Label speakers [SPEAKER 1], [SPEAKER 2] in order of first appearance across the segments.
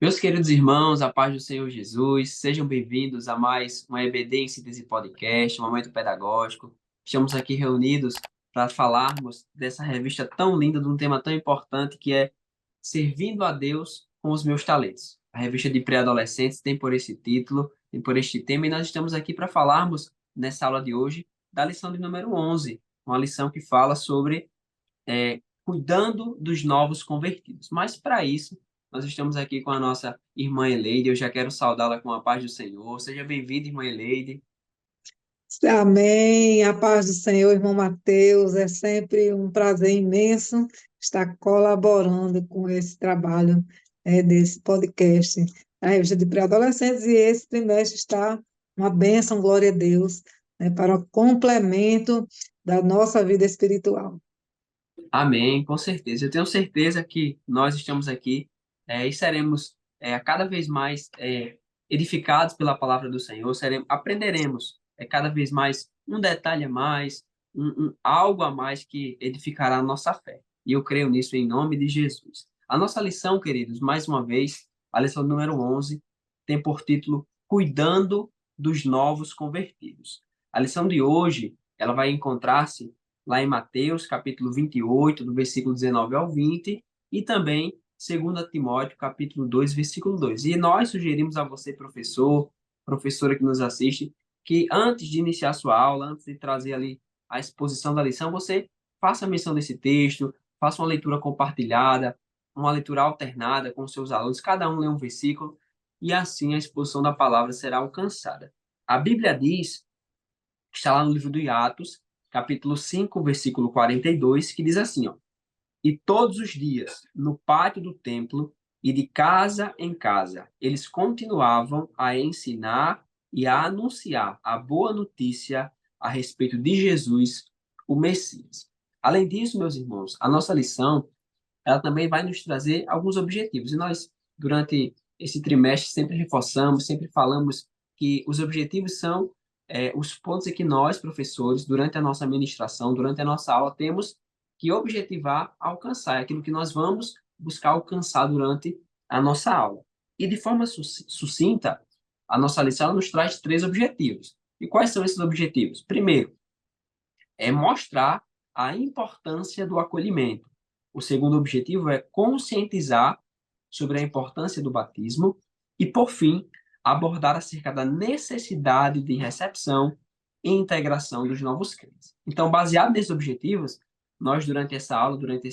[SPEAKER 1] Meus queridos irmãos, a paz do Senhor Jesus, sejam bem-vindos a mais um EBD em Síntese Podcast, um momento pedagógico. Estamos aqui reunidos para falarmos dessa revista tão linda, de um tema tão importante que é Servindo a Deus com os Meus Talentos. A revista de pré-adolescentes tem por esse título, tem por este tema, e nós estamos aqui para falarmos, nessa aula de hoje, da lição de número 11, uma lição que fala sobre cuidando dos novos convertidos. Mas para isso, nós estamos aqui com a nossa irmã Eleide. Eu já quero saudá-la com a paz do Senhor. Seja bem-vinda, irmã Eleide.
[SPEAKER 2] Amém. A paz do Senhor, irmão Mateus. É sempre um prazer imenso estar colaborando com esse trabalho desse podcast, a revista de pré-adolescentes, e esse trimestre está uma bênção, glória a Deus, para o complemento da nossa vida espiritual.
[SPEAKER 1] Amém, com certeza. Eu tenho certeza que nós estamos aqui e seremos cada vez mais edificados pela palavra do Senhor. Aprenderemos cada vez mais um detalhe a mais, algo a mais que edificará a nossa fé. E eu creio nisso em nome de Jesus. A nossa lição, queridos, mais uma vez, a lição número 11, tem por título Cuidando dos Novos Convertidos. A lição de hoje, ela vai encontrar-se lá em Mateus, capítulo 28, do versículo 19 ao 20, e também 2 Timóteo, capítulo 2, versículo 2. E nós sugerimos a você, professor, professora que nos assiste, que antes de iniciar a sua aula, antes de trazer ali a exposição da lição, você faça menção desse texto, faça uma leitura compartilhada, uma leitura alternada com seus alunos, cada um lê um versículo, e assim a exposição da palavra será alcançada. A Bíblia diz, que está lá no livro de Atos, capítulo 5, versículo 42, que diz assim, ó: E todos os dias, no pátio do templo e de casa em casa, eles continuavam a ensinar e a anunciar a boa notícia a respeito de Jesus, o Messias. Além disso, meus irmãos, a nossa lição, ela também vai nos trazer alguns objetivos. E nós, durante esse trimestre, sempre reforçamos, sempre falamos que os objetivos são os pontos em que nós, professores, durante a nossa ministração, durante a nossa aula, temos que objetivar alcançar, é aquilo que nós vamos buscar alcançar durante a nossa aula. E de forma sucinta, a nossa lição nos traz três objetivos. E quais são esses objetivos? Primeiro, é mostrar a importância do acolhimento. O segundo objetivo é conscientizar sobre a importância do batismo e, por fim, abordar acerca da necessidade de recepção e integração dos novos crentes. Então, baseado nesses objetivos, nós, durante essa aula, durante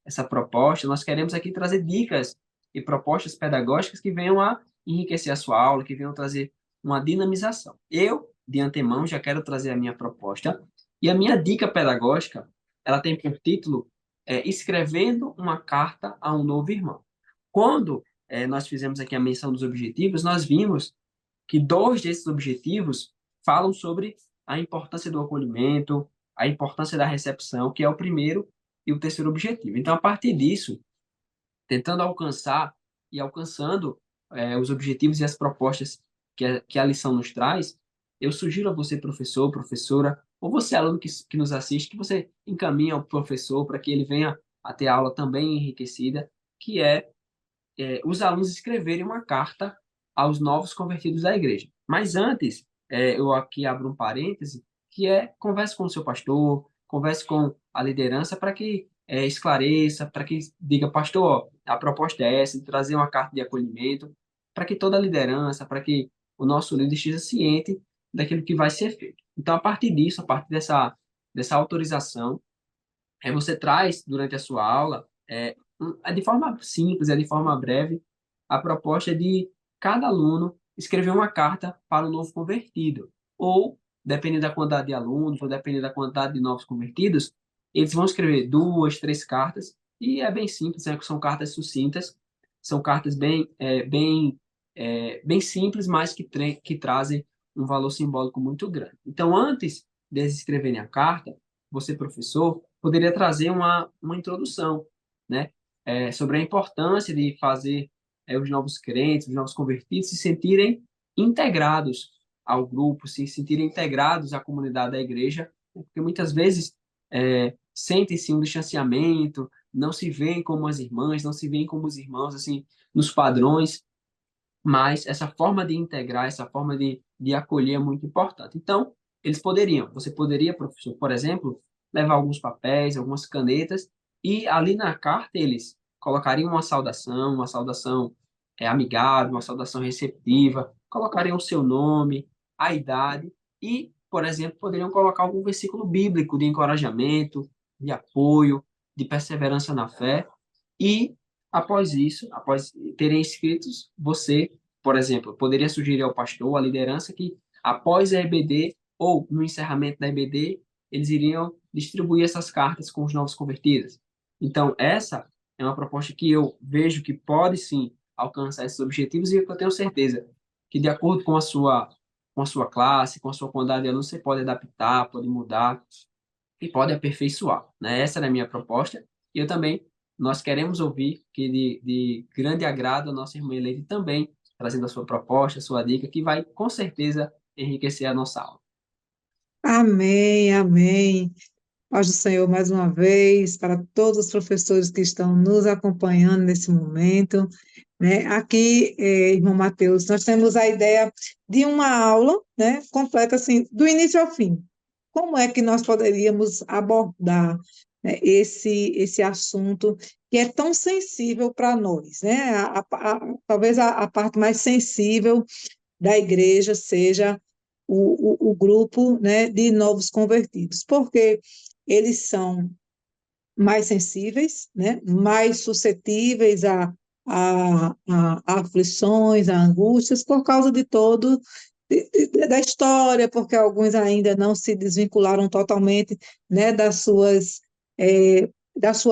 [SPEAKER 1] essa proposta, nós queremos aqui trazer dicas e propostas pedagógicas que venham a enriquecer a sua aula, que venham trazer uma dinamização. Eu, de antemão, já quero trazer a minha proposta e a minha dica pedagógica, ela tem por título Escrevendo uma Carta a um Novo Irmão. Quando nós fizemos aqui a menção dos objetivos, nós vimos que dois desses objetivos falam sobre a importância do acolhimento, a importância da recepção, que é o primeiro e o terceiro objetivo. Então, a partir disso, tentando alcançar e alcançando os objetivos e as propostas que a lição nos traz, eu sugiro a você, professor, professora, ou você, aluno que nos assiste, que você encaminhe ao professor para que ele venha a ter a aula também enriquecida, que os alunos escreverem uma carta aos novos convertidos da igreja. Mas antes, eu aqui abro um parêntese, que é converse com o seu pastor, converse com a liderança para que esclareça, para que diga, pastor, ó, a proposta é essa, de trazer uma carta de acolhimento, para que toda a liderança, para que o nosso líder esteja ciente daquilo que vai ser feito. Então, a partir disso, a partir dessa autorização, você traz durante a sua aula, de forma simples, de forma breve, a proposta de cada aluno escrever uma carta para o novo convertido. Ou, dependendo da quantidade de alunos, ou dependendo da quantidade de novos convertidos, eles vão escrever duas, três cartas, e é bem simples, são cartas sucintas, são cartas bem simples, mas que trazem um valor simbólico muito grande. Então, antes deles escreverem a carta, você, professor, poderia trazer uma introdução, né? Sobre a importância de fazer os novos crentes, os novos convertidos se sentirem integrados ao grupo, se sentirem integrados à comunidade da igreja, porque muitas vezes sentem-se um distanciamento, não se veem como as irmãs, não se veem como os irmãos, assim, nos padrões, mas essa forma de integrar, essa forma de acolher é muito importante. Então, você poderia, professor, por exemplo, levar alguns papéis, algumas canetas, e ali na carta eles colocariam uma saudação amigável, uma saudação receptiva, colocariam o seu nome, a idade, e, por exemplo, poderiam colocar algum versículo bíblico de encorajamento, de apoio, de perseverança na fé, e após isso, após terem escritos, você, por exemplo, poderia sugerir ao pastor, à liderança, que após a EBD ou no encerramento da EBD, eles iriam distribuir essas cartas com os novos convertidos. Então, essa é uma proposta que eu vejo que pode sim alcançar esses objetivos e que eu tenho certeza que, de acordo com a sua classe, com a sua quantidade de alunos, você pode adaptar, pode mudar e pode aperfeiçoar, né? Essa era a minha proposta. E eu também, nós queremos ouvir que de grande agrado a nossa irmã Eleide também, trazendo a sua proposta, a sua dica, que vai com certeza enriquecer a nossa aula.
[SPEAKER 2] Amém, amém. Paz do Senhor mais uma vez, para todos os professores que estão nos acompanhando nesse momento, né? Aqui, irmão Mateus, nós temos a ideia de uma aula, né, completa, assim, do início ao fim. Como é que nós poderíamos abordar, né, esse assunto que é tão sensível para nós, né? Talvez a parte mais sensível da igreja seja o grupo, né, de novos convertidos, porque eles são mais sensíveis, né, mais suscetíveis a aflições, a angústias, por causa de todo da história, porque alguns ainda não se desvincularam totalmente, né, da sua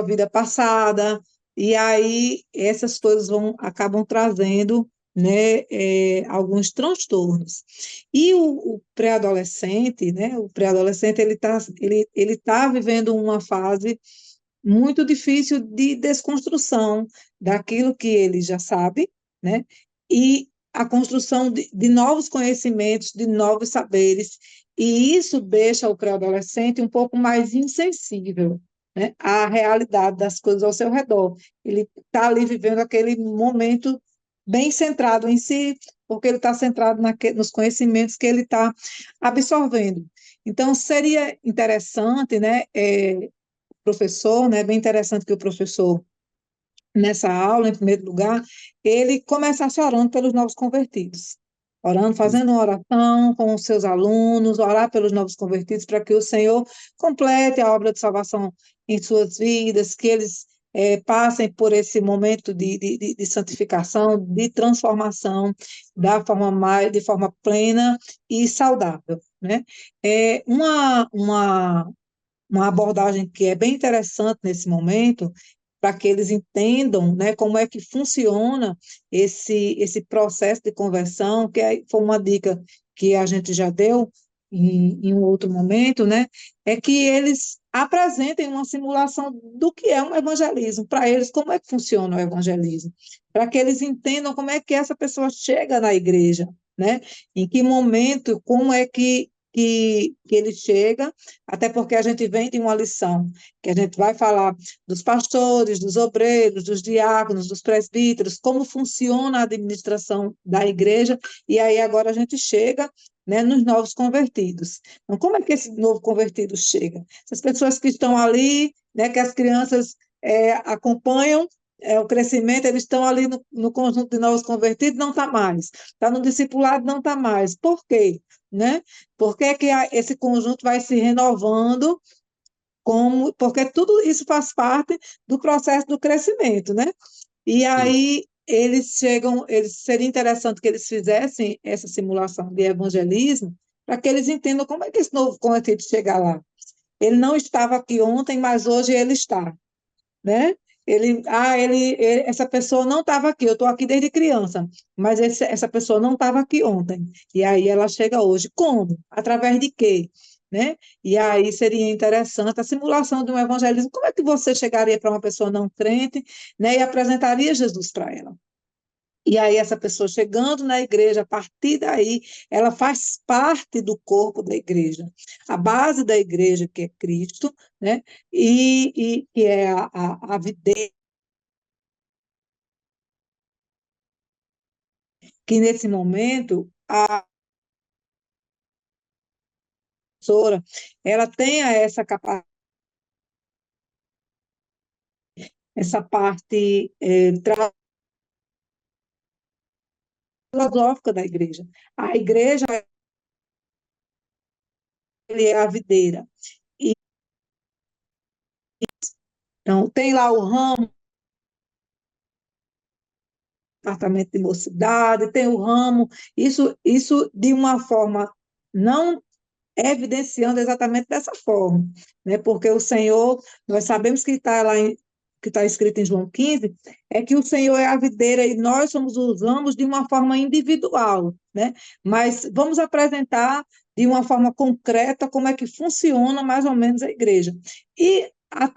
[SPEAKER 2] vida passada, e aí essas coisas acabam trazendo, né, alguns transtornos. E o pré-adolescente, né, o pré-adolescente ele tá vivendo uma fase muito difícil de desconstrução daquilo que ele já sabe, né? E a construção de novos conhecimentos, de novos saberes, e isso deixa o pré-adolescente um pouco mais insensível, né, à realidade das coisas ao seu redor. Ele está ali vivendo aquele momento bem centrado em si, porque ele está centrado nos conhecimentos que ele está absorvendo. Então, seria interessante, né, professor, né? Bem interessante que o professor, nessa aula, em primeiro lugar, ele começasse orando pelos novos convertidos. Orando, fazendo uma oração com os seus alunos, orar pelos novos convertidos, para que o Senhor complete a obra de salvação em suas vidas, que eles passem por esse momento de santificação, de transformação, de forma plena e saudável, né? É uma abordagem que é bem interessante nesse momento, para que eles entendam, né, como é que funciona esse processo de conversão, foi uma dica que a gente já deu em um outro momento, né, é que eles apresentem uma simulação do que é um evangelismo, para eles, como é que funciona o evangelismo, para que eles entendam como é que essa pessoa chega na igreja, né, em que momento, como é que ele chega, até porque a gente vem de uma lição, que a gente vai falar dos pastores, dos obreiros, dos diáconos, dos presbíteros, como funciona a administração da igreja, e aí agora a gente chega, né, nos novos convertidos. Então, como é que esse novo convertido chega? Essas pessoas que estão ali, né, que as crianças acompanham o crescimento, eles estão ali no conjunto de novos convertidos, não está mais. Está no discipulado, não está mais. Por quê? Né? Por que que esse conjunto vai se renovando, porque tudo isso faz parte do processo do crescimento, né? E
[SPEAKER 1] Sim.
[SPEAKER 2] aí seria interessante que eles fizessem essa simulação de evangelismo, para que eles entendam como é que esse novo convertido chega lá. Ele não estava aqui ontem, mas hoje ele está, né? Essa pessoa não estava aqui, eu estou aqui desde criança, mas essa pessoa não estava aqui ontem. E aí ela chega hoje. Como? Através de quê? Né? E aí seria interessante a simulação de um evangelismo. Como é que você chegaria para uma pessoa não crente, né, e apresentaria Jesus para ela? E aí, essa pessoa chegando na igreja, a partir daí, ela faz parte do corpo da igreja. A base da igreja, que é Cristo, né? E que é a videira, que nesse momento, a professora, ela tem essa capacidade, essa parte filosófica da igreja. A igreja, ele é a videira. E, então, tem lá o ramo, departamento de mocidade, tem o ramo, isso de uma forma não evidenciando exatamente dessa forma, né? Porque o Senhor, nós sabemos que está lá que está escrito em João 15, é que o Senhor é a videira e nós somos os ramos de uma forma individual, né? Mas vamos apresentar de uma forma concreta como é que funciona mais ou menos a igreja. E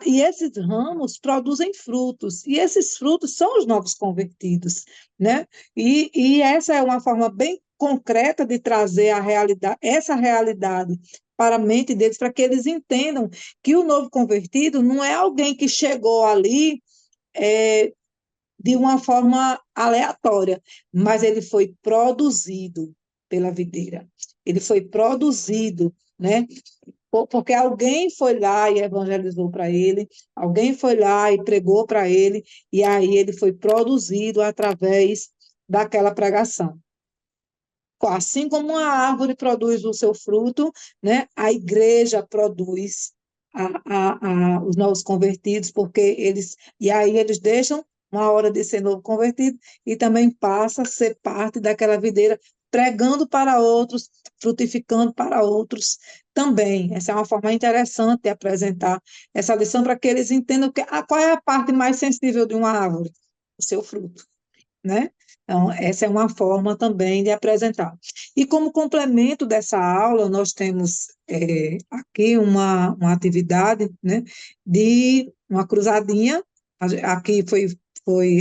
[SPEAKER 2] esses ramos produzem frutos, e esses frutos são os novos convertidos, né? E essa é uma forma bem concreta de trazer a realidade, essa realidade para a mente deles, para que eles entendam que o novo convertido não é alguém que chegou ali é, de uma forma aleatória, mas ele foi produzido pela videira. Ele foi produzido, né? Porque alguém foi lá e evangelizou para ele, alguém foi lá e pregou para ele, e aí ele foi produzido através daquela pregação. Assim como a árvore produz o seu fruto, né, a igreja produz os novos convertidos, porque e aí eles deixam uma hora de ser novo convertido e também passa a ser parte daquela videira, pregando para outros, frutificando para outros também. Essa é uma forma interessante de apresentar essa lição para que eles entendam qual é a parte mais sensível de uma árvore, o seu fruto, né? Então, essa é uma forma também de apresentar. E como complemento dessa aula, nós temos aqui uma atividade, né, de uma cruzadinha. Aqui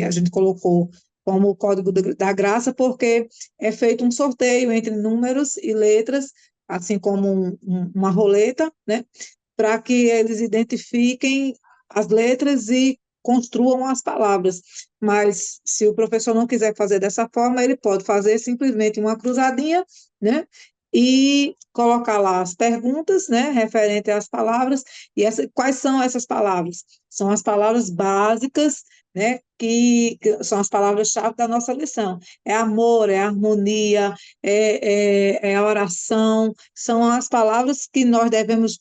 [SPEAKER 2] a gente colocou como o código da graça, porque é feito um sorteio entre números e letras, assim como uma roleta, né, para que eles identifiquem as letras e construam as palavras. Mas se o professor não quiser fazer dessa forma, ele pode fazer simplesmente uma cruzadinha, né? E colocar lá as perguntas, né, referente às palavras, e quais são essas palavras? São as palavras básicas, né, que são as palavras-chave da nossa lição. É amor, é harmonia, é a oração, são as palavras que nós devemos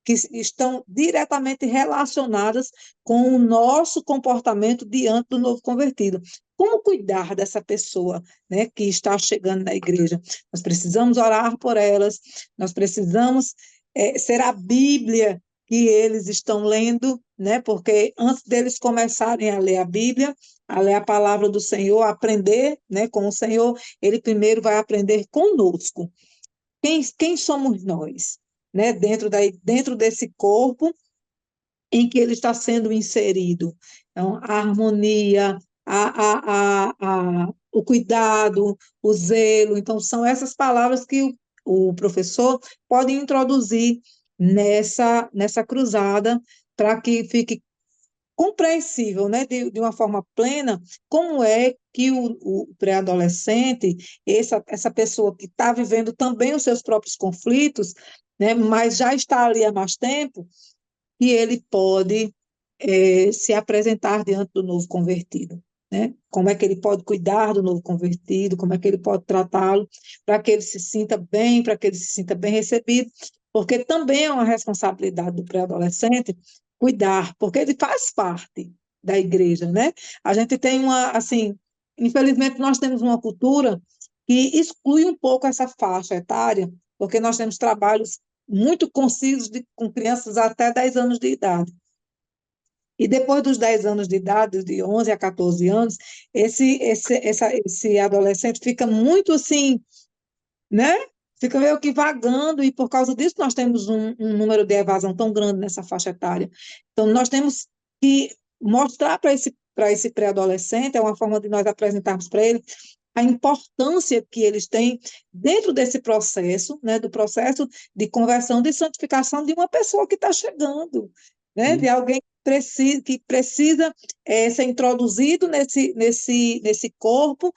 [SPEAKER 2] que estão diretamente relacionadas com o nosso comportamento diante do novo convertido. Como cuidar dessa pessoa, né, que está chegando na igreja? Nós precisamos orar por elas, nós precisamos ser a Bíblia que eles estão lendo, né, porque antes deles começarem a ler a Bíblia, a ler a palavra do Senhor, a aprender, né, com o Senhor, ele primeiro vai aprender conosco. Quem somos nós, né? Dentro desse corpo em que ele está sendo inserido. Então, a harmonia, o cuidado, o zelo. Então, são essas palavras que o professor pode introduzir nessa cruzada para que fique compreensível, né, de uma forma plena, como é que o pré-adolescente, essa pessoa que está vivendo também os seus próprios conflitos, né, mas já está ali há mais tempo, e ele pode se apresentar diante do novo convertido. Né? Como é que ele pode cuidar do novo convertido, como é que ele pode tratá-lo, para que ele se sinta bem, para que ele se sinta bem recebido, porque também é uma responsabilidade do pré-adolescente cuidar, porque ele faz parte da igreja, né? A gente tem assim, infelizmente nós temos uma cultura que exclui um pouco essa faixa etária, porque nós temos trabalhos muito concisos com crianças até 10 anos de idade. E depois dos 10 anos de idade, de 11 a 14 anos, esse adolescente fica muito assim, né? Fica meio que vagando, e por causa disso nós temos um número de evasão tão grande nessa faixa etária. Então, nós temos que mostrar para para esse pré-adolescente, é uma forma de nós apresentarmos para ele a importância que eles têm dentro desse processo, né, do processo de conversão, de santificação de uma pessoa que está chegando, né, de
[SPEAKER 1] Sim,
[SPEAKER 2] alguém que precisa ser introduzido nesse corpo,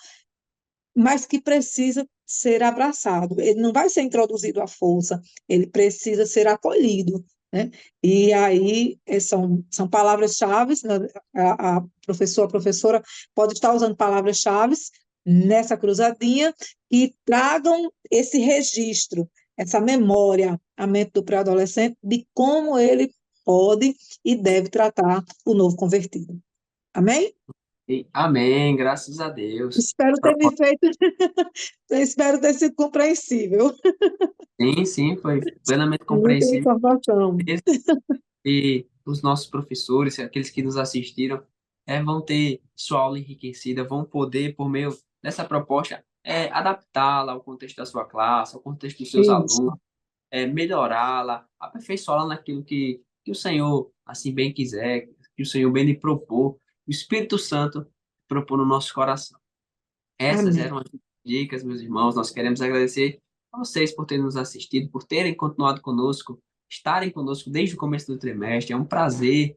[SPEAKER 2] mas que precisa ser abraçado. Ele não vai ser introduzido à força, ele precisa ser acolhido, né? E aí são palavras-chave, né? A professora pode estar usando palavras-chave nessa cruzadinha que tragam esse registro, essa memória à mente do pré-adolescente de como ele pode e deve tratar o novo convertido. Amém?
[SPEAKER 1] amém, graças a Deus.
[SPEAKER 2] Espero ter me feito, espero ter sido compreensível.
[SPEAKER 1] Sim, sim, foi plenamente
[SPEAKER 2] Muita
[SPEAKER 1] compreensível.
[SPEAKER 2] informação.
[SPEAKER 1] E os nossos professores, aqueles que nos assistiram, vão ter sua aula enriquecida, vão poder, por meio dessa proposta, adaptá-la ao contexto da sua classe, ao contexto dos seus
[SPEAKER 2] Isso.
[SPEAKER 1] alunos, melhorá-la, aperfeiçoá-la naquilo que o Senhor, assim bem quiser, que o Senhor bem lhe propor, o Espírito Santo propor no nosso coração. Essas
[SPEAKER 2] Amém.
[SPEAKER 1] eram as dicas, meus irmãos. Nós queremos agradecer a vocês por terem nos assistido, por terem continuado conosco, estarem conosco desde o começo do trimestre. É um prazer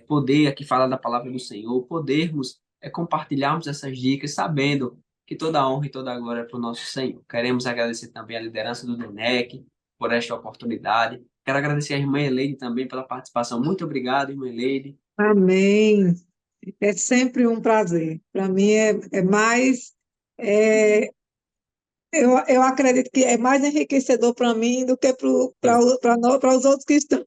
[SPEAKER 1] poder aqui falar da palavra do Senhor, podermos compartilharmos essas dicas, sabendo que toda a honra e toda a glória é para o nosso Senhor. Queremos agradecer também a liderança do DENEC por esta oportunidade. Quero agradecer a irmã Eleide também pela participação. Muito obrigado, irmã Eleide.
[SPEAKER 2] Amém. É sempre um prazer. Para mim é mais, é, eu acredito que é mais enriquecedor para mim do que para os outros que estão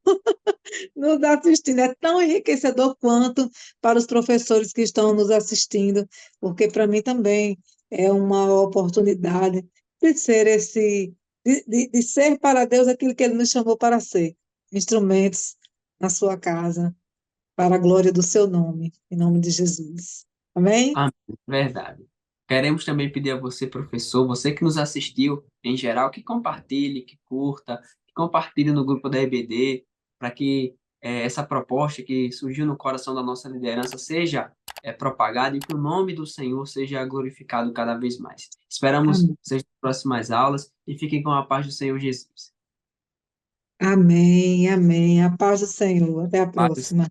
[SPEAKER 2] nos assistindo. É tão enriquecedor quanto para os professores que estão nos assistindo, porque para mim também é uma oportunidade de ser de ser para Deus aquilo que Ele nos chamou para ser, instrumentos na sua casa, para a glória do seu nome, em nome de Jesus. Amém?
[SPEAKER 1] Amém. Verdade. Queremos também pedir a você, professor, você que nos assistiu em geral, que compartilhe, que curta, que compartilhe no grupo da EBD, para que essa proposta que surgiu no coração da nossa liderança seja propagada e que o nome do Senhor seja glorificado cada vez mais. Esperamos
[SPEAKER 2] Amém.
[SPEAKER 1] vocês nas próximas aulas e fiquem com a paz do Senhor Jesus.
[SPEAKER 2] Amém. Amém. A paz do Senhor. Até a
[SPEAKER 1] Paz do
[SPEAKER 2] próxima.